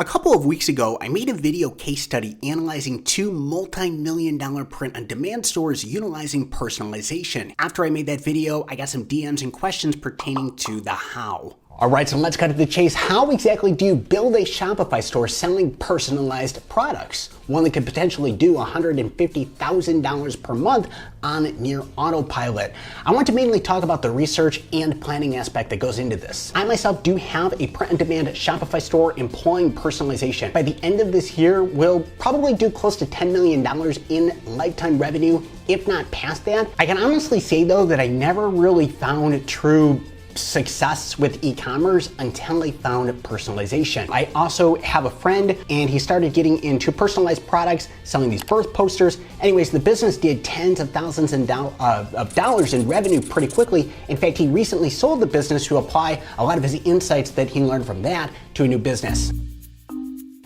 A couple of weeks ago, I made a video case study analyzing two multi-million-dollar print-on-demand stores utilizing personalization. After I made that video, I got some DMs and questions pertaining to the how. Alright, so let's cut to the chase. How exactly do you build a Shopify store selling personalized products? One that could potentially do $150,000 per month on near autopilot. I want to mainly talk about the research and planning aspect that goes into this. I myself do have a print-on-demand Shopify store employing personalization. By the end of this year, we'll probably do close to $10 million in lifetime revenue, if not past that. I can honestly say though that I never really found true success with e-commerce until I found personalization. I also have a friend and he started getting into personalized products, selling these birth posters. Anyways, the business did tens of thousands of dollars in revenue pretty quickly. In fact, he recently sold the business to apply a lot of his insights that he learned from that to a new business.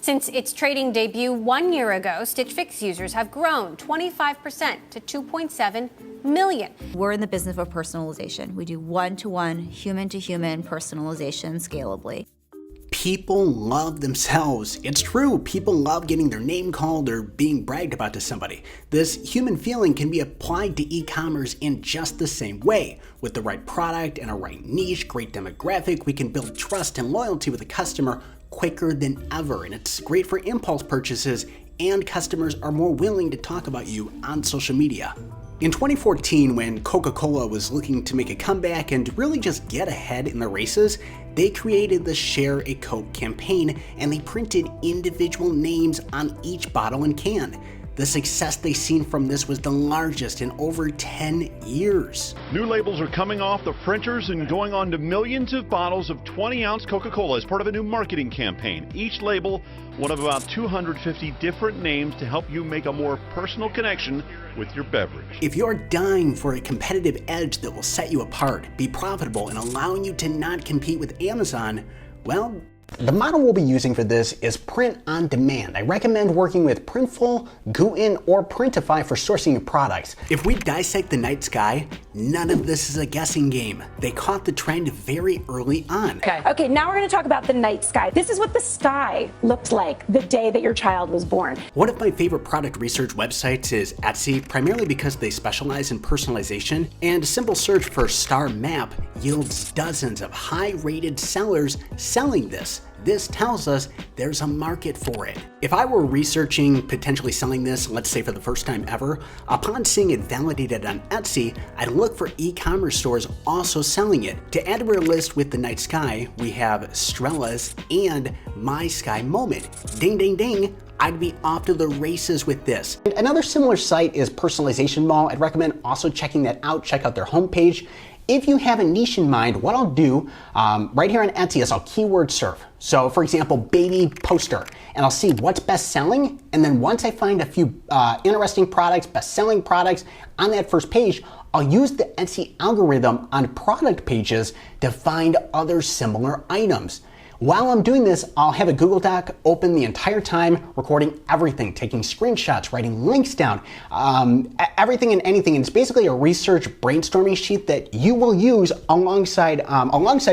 Since its trading debut 1 year ago, Stitch Fix users have grown 25% to 2.7 million. We're in the business of personalization. We do one-to-one, human-to-human personalization scalably. People love themselves. It's true. People love getting their name called or being bragged about to somebody. This human feeling can be applied to e-commerce in just the same way. With the right product and a right niche, great demographic, we can build trust and loyalty with a customer quicker than ever. And it's great for impulse purchases, and customers are more willing to talk about you on social media. In 2014, when Coca-Cola was looking to make a comeback and really just get ahead in the races, they created the Share a Coke campaign, and they printed individual names on each bottle and can. The success they seen from this was the largest in over 10 years. New labels are coming off the printers and going on to millions of bottles of 20-ounce Coca-Cola as part of a new marketing campaign. Each label, one of about 250 different names to help you make a more personal connection with your beverage. If you're dying for a competitive edge that will set you apart, be profitable, and allowing you to not compete with Amazon, well, the model we'll be using for this is print on demand. I recommend working with Printful, Gooten, or Printify for sourcing your products. If we dissect the night sky, none of this is a guessing game. They caught the trend very early on. Okay, now we're going to talk about the night sky. This is what the sky looked like the day that your child was born. One of my favorite product research websites is Etsy, primarily because they specialize in personalization, and a simple search for star map yields dozens of high-rated sellers selling this. This tells us there's a market for it. If I were researching potentially selling this, let's say for the first time ever, upon seeing it validated on Etsy, I'd look for e-commerce stores also selling it. To add to our list with the night sky, we have Strella's and My Sky Moment. Ding, ding, ding. I'd be off to the races with this. Another similar site is Personalization Mall. I'd recommend also checking that out. Check out their homepage. If you have a niche in mind, what I'll do right here on Etsy is I'll keyword surf. So for example, baby poster, and I'll see what's best selling. And then once I find a few interesting products, best selling products on that first page, I'll use the Etsy algorithm on product pages to find other similar items. While I'm doing this, I'll have a Google Doc open the entire time, recording everything, taking screenshots, writing links down, everything and anything. And it's basically a research brainstorming sheet that you will use alongside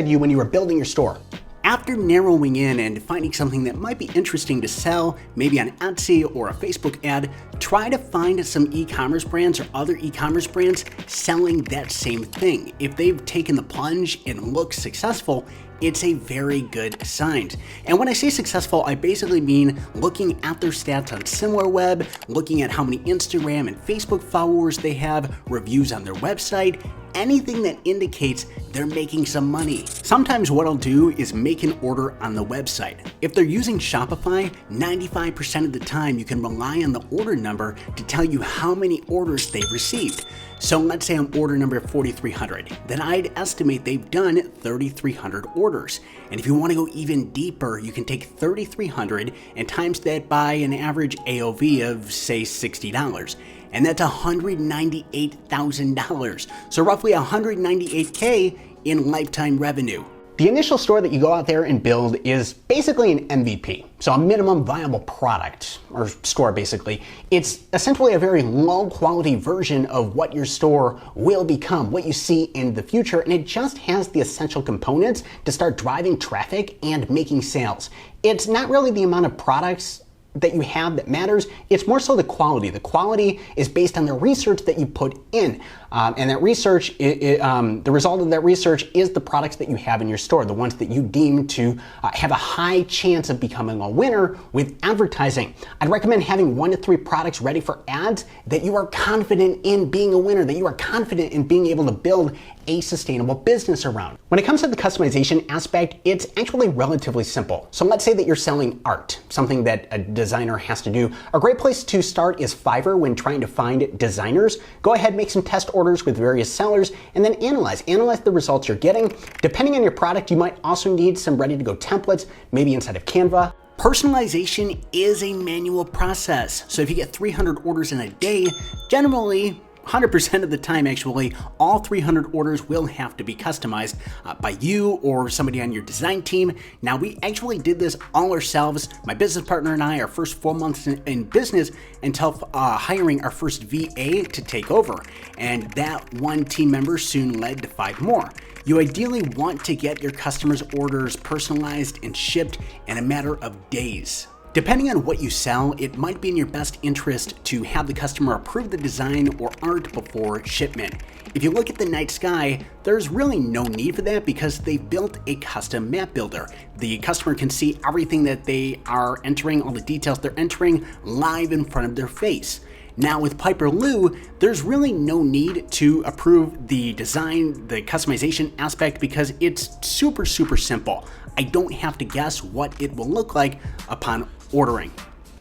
you when you are building your store. After narrowing in and finding something that might be interesting to sell, maybe on Etsy or a Facebook ad, try to find some e-commerce brands or other e-commerce brands selling that same thing. If they've taken the plunge and look successful, it's a very good sign. And when I say successful, I basically mean looking at their stats on SimilarWeb, looking at how many Instagram and Facebook followers they have, reviews on their website, anything that indicates they're making some money. Sometimes what I'll do is make an order on the website. If they're using Shopify, 95% of the time you can rely on the order number to tell you how many orders they've received. So let's say I'm order number 4,300, then I'd estimate they've done 3,300 orders. And if you want to go even deeper, you can take 3,300 and times that by an average AOV of say $60. And that's $198,000. So roughly $198K in lifetime revenue. The initial store that you go out there and build is basically an MVP, so a minimum viable product, or store basically. It's essentially a very low quality version of what your store will become, what you see in the future, and it just has the essential components to start driving traffic and making sales. it's not really the amount of products that you have that matters. It's more so the quality. The quality is based on the research that you put in. And that research, the result of that research is the products that you have in your store, the ones that you deem to have a high chance of becoming a winner with advertising. I'd recommend having 1 to 3 products ready for ads that you are confident in being a winner, that you are confident in being able to build a sustainable business around. When it comes to the customization aspect, it's actually relatively simple. So let's say that you're selling art, something that a designer has to do. A great place to start is Fiverr when trying to find designers. Go ahead, make some test orders with various sellers, and then analyze the results you're getting. Depending on your product, you might also need some ready-to-go templates, maybe inside of Canva. Personalization is a manual process. So if you get 300 orders in a day, generally 100% of the time, actually, all 300 orders will have to be customized by you or somebody on your design team. Now, we actually did this all ourselves. My business partner and I, our first 4 months in business until hiring our first VA to take over. And that one team member soon led to 5 more. You ideally want to get your customers' orders personalized and shipped in a matter of days. Depending on what you sell, it might be in your best interest to have the customer approve the design or art before shipment. If you look at the night sky, there's really no need for that because they've built a custom map builder. The customer can see everything that they are entering, all the details they're entering live in front of their face. Now with Piperloo, there's really no need to approve the design, the customization aspect because it's super simple. I don't have to guess what it will look like upon ordering.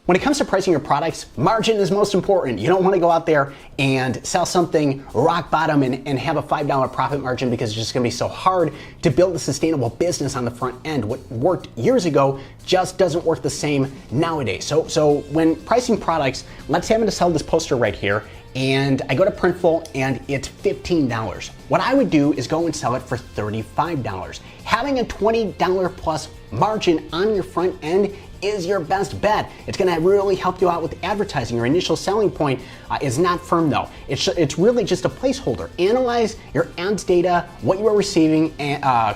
When it comes to pricing your products, margin is most important. You don't want to go out there and sell something rock bottom and have a $5 profit margin because it's just going to be so hard to build a sustainable business on the front end. What worked years ago just doesn't work the same nowadays. So when pricing products, let's say I'm going to sell this poster right here, and I go to Printful and it's $15. What I would do is go and sell it for $35. Having a $20 plus margin on your front end is your best bet. It's gonna really help you out with advertising. Your initial selling point is not firm though. It's really just a placeholder. Analyze your ads data, what you are receiving,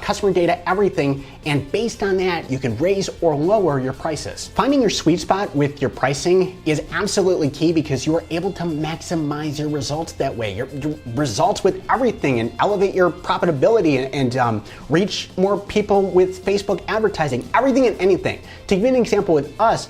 customer data, everything, and based on that, you can raise or lower your prices. Finding your sweet spot with your pricing is absolutely key because you are able to maximize your results that way. Your results with everything and elevate your profitability and reach more people with Facebook advertising, everything and anything. To give you an example with us,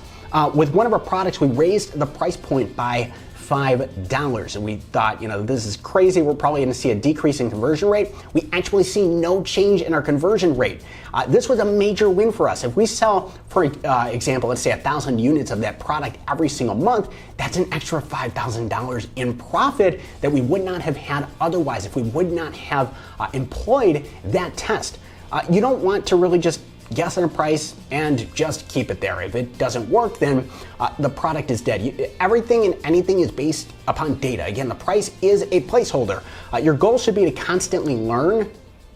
with one of our products, we raised the price point by $5 and we thought, this is crazy. We're probably going to see a decrease in conversion rate. We actually see no change in our conversion rate. This was a major win for us. If we sell, for example, let's say 1,000 units of that product every single month, that's an extra $5,000 in profit that we would not have had otherwise if we would not have employed that test. You don't want to really just guess on a price and just keep it there. If it doesn't work, then the product is dead. Everything and anything is based upon data. Again, the price is a placeholder. Your goal should be to constantly learn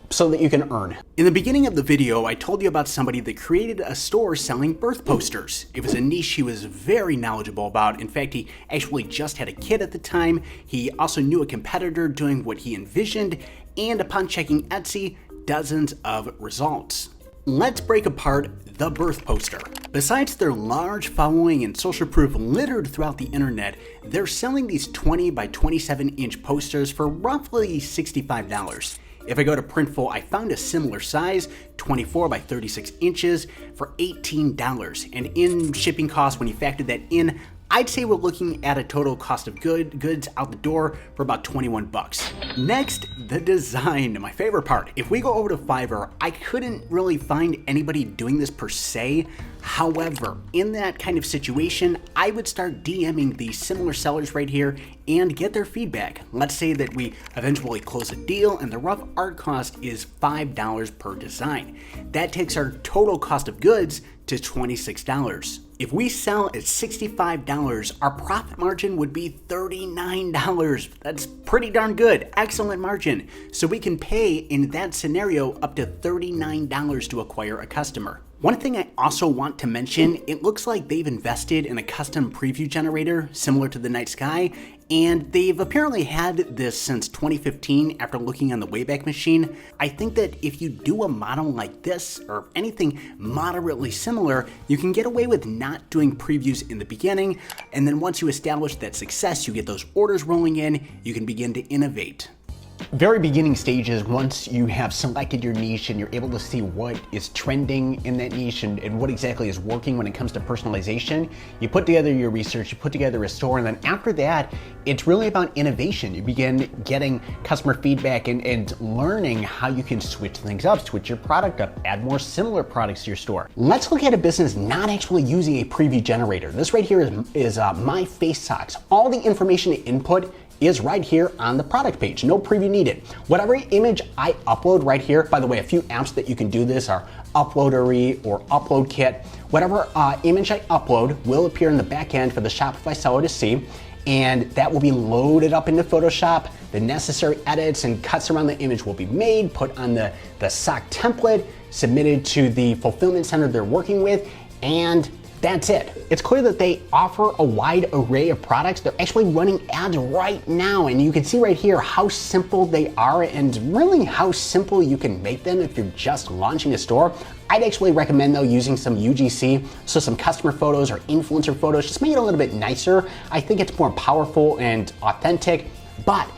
so that you can earn. In the beginning of the video, I told you about somebody that created a store selling birth posters. It was a niche he was very knowledgeable about. In fact, he actually just had a kid at the time. He also knew a competitor doing what he envisioned, and upon checking Etsy, dozens of results. Let's break apart the birth poster. Besides their large following and social proof littered throughout the internet, they're selling these 20 by 27 inch posters for roughly $65. If I go to Printful, I found a similar size, 24 by 36 inches for $18. And in shipping costs, when you factor that in, I'd say we're looking at a total cost of goods out the door for about 21 bucks. Next, the design, my favorite part. If we go over to Fiverr, I couldn't really find anybody doing this per se. However, in that kind of situation, I would start DMing these similar sellers right here and get their feedback. Let's say that we eventually close a deal and the rough art cost is $5 per design. That takes our total cost of goods to $26. If we sell at $65, our profit margin would be $39. That's pretty darn good, excellent margin. So we can pay in that scenario up to $39 to acquire a customer. One thing I also want to mention, it looks like they've invested in a custom preview generator similar to the Night Sky, And they've apparently had this since 2015 after looking on the Wayback Machine. I think that if you do a model like this or anything moderately similar, you can get away with not doing previews in the beginning, and then once you establish that success, you get those orders rolling in, you can begin to innovate. Very beginning stages, once you have selected your niche and you're able to see what is trending in that niche and what exactly is working when it comes to personalization, you put together your research, you put together a store, and then after that, it's really about innovation. You begin getting customer feedback and learning how you can switch things up, switch your product up, add more similar products to your store. Let's look at a business not actually using a preview generator. This right here is My Face Socks. All the information to input is right here on the product page. No preview needed. Whatever image I upload right here, by the way, a few apps that you can do this are Uploadery or UploadKit. Whatever image I upload will appear in the back end for the Shopify seller to see, and that will be loaded up into Photoshop. The necessary edits and cuts around the image will be made, put on the sock template, submitted to the fulfillment center they're working with, and that's it. It's clear that they offer a wide array of products. They're actually running ads right now, and you can see right here how simple they are and really how simple you can make them if you're just launching a store. I'd actually recommend though using some UGC, so some customer photos or influencer photos, just make it a little bit nicer. I think it's more powerful and authentic, but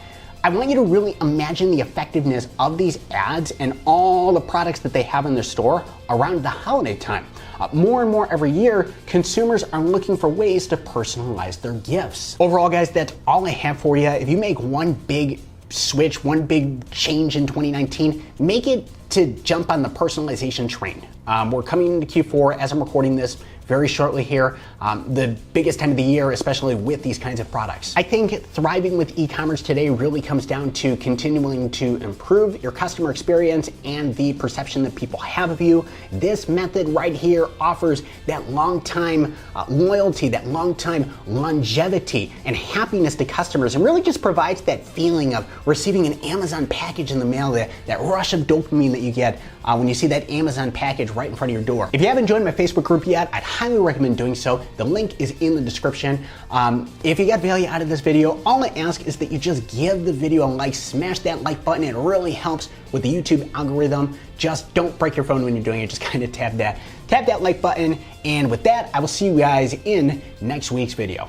I want you to really imagine the effectiveness of these ads and all the products that they have in their store around the holiday time. More and more every year, consumers are looking for ways to personalize their gifts. Overall, guys, that's all I have for you. If you make one big switch, one big change in 2019, make it to jump on the personalization train. We're coming into Q4 as I'm recording this very shortly here, the biggest time of the year, especially with these kinds of products. I think thriving with e-commerce today really comes down to continuing to improve your customer experience and the perception that people have of you. This method right here offers that long-time loyalty, that long-time longevity and happiness to customers, and really just provides that feeling of receiving an Amazon package in the mail, that rush of dopamine that you get when you see that Amazon package right in front of your door. If you haven't joined my Facebook group yet, I'd highly recommend doing so. The link is in the description. If you got value out of this video, all I ask is that you just give the video a like, smash that like button. It really helps with the YouTube algorithm. Just don't break your phone when you're doing it. Just kind of tap that like button. And with that, I will see you guys in next week's video.